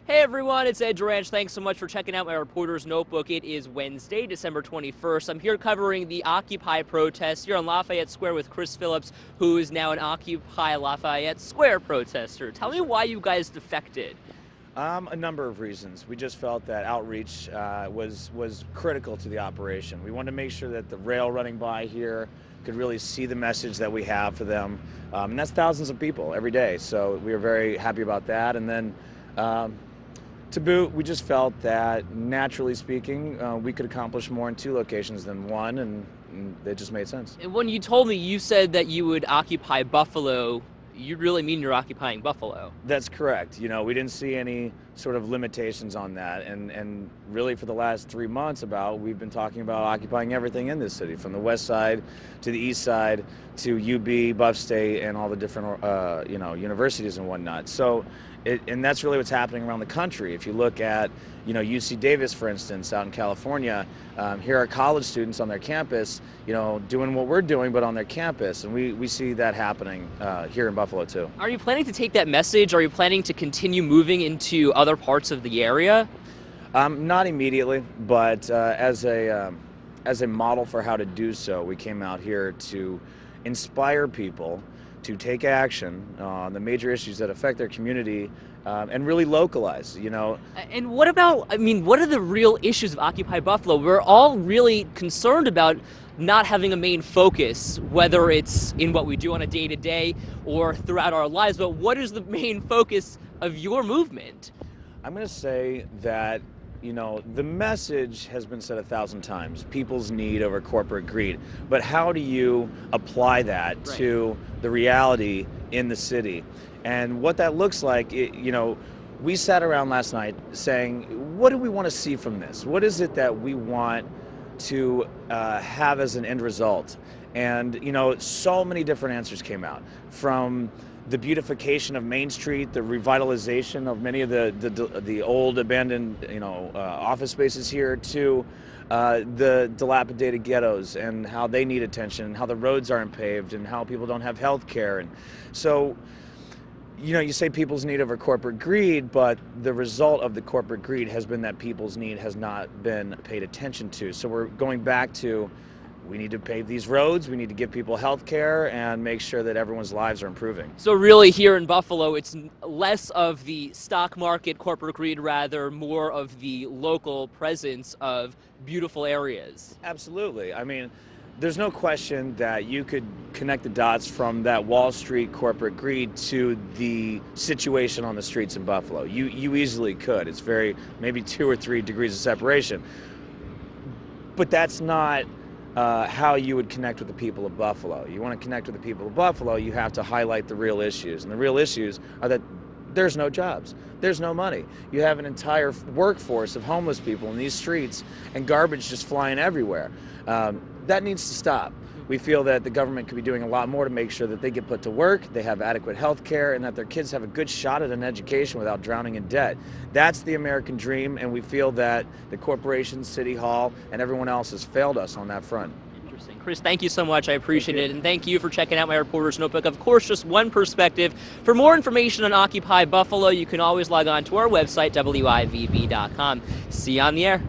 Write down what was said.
Hey everyone, it's Ed Duranch. Thanks so much for checking out my reporter's notebook. It is Wednesday, December 21st. I'm here covering the Occupy protests here on Lafayette Square with Chris Phillips, who is now an Occupy Lafayette Square protester. Tell me why you guys defected. A number of reasons. We just felt that outreach was critical to the operation. We wanted to make sure that the rail running by here could really see the message that we have for them, and that's thousands of people every day. So we are very happy about that. And then to boot, we just felt that, naturally speaking, we could accomplish more in two locations than one, and it just made sense. And when you told me you said that you would occupy Buffalo, you really mean you're occupying Buffalo. That's correct. You know, we didn't see any sort of limitations on that. And really for the last 3 months we've been talking about occupying everything in this city, from the west side to the east side to UB, Buff State, and all the different, universities and whatnot. So, and that's really what's happening around the country. If you look at, UC Davis, for instance, out in California, here are college students on their campus, doing what we're doing, but on their campus. And we see that happening here in Buffalo, too. Are you planning to take that message? Are you planning to continue moving into other parts of the area? Not immediately, but as a model for how to do so, we came out here to inspire people to take action on the major issues that affect their community and really localize, And what about, what are the real issues of Occupy Buffalo? We're all really concerned about not having a main focus, whether it's in what we do on a day-to-day or throughout our lives, but what is the main focus of your movement? I'm going to say that, the message has been said 1,000 times, people's need over corporate greed. But how do you apply that to the reality in the city? And what that looks like, we sat around last night saying, what do we want to see from this? What is it that we want to have as an end result? And, so many different answers came out, from the beautification of Main Street, the revitalization of many of the old abandoned office spaces here, to the dilapidated ghettos and how they need attention, and how the roads aren't paved, and how people don't have health care. And so, you say people's need over corporate greed, but the result of the corporate greed has been that people's need has not been paid attention to. So we're going back to, we need to pave these roads, we need to give people health care, and make sure that everyone's lives are improving. So really here in Buffalo, it's less of the stock market corporate greed, rather more of the local presence of beautiful areas. Absolutely. There's no question that you could connect the dots from that Wall Street corporate greed to the situation on the streets in Buffalo. You easily could. It's maybe 2 or 3 degrees of separation. But that's not how you would connect with the people of Buffalo. You want to connect with the people of Buffalo, you have to highlight the real issues. And the real issues are that there's no jobs, there's no money. You have an entire workforce of homeless people in these streets and garbage just flying everywhere. That needs to stop. We feel that the government could be doing a lot more to make sure that they get put to work, they have adequate health care, and that their kids have a good shot at an education without drowning in debt. That's the American dream, and we feel that the corporations, City Hall, and everyone else has failed us on that front. Interesting. Chris, thank you so much. I appreciate it. And thank you for checking out my reporter's notebook. Of course, just one perspective. For more information on Occupy Buffalo, you can always log on to our website, WIVB.com. See you on the air.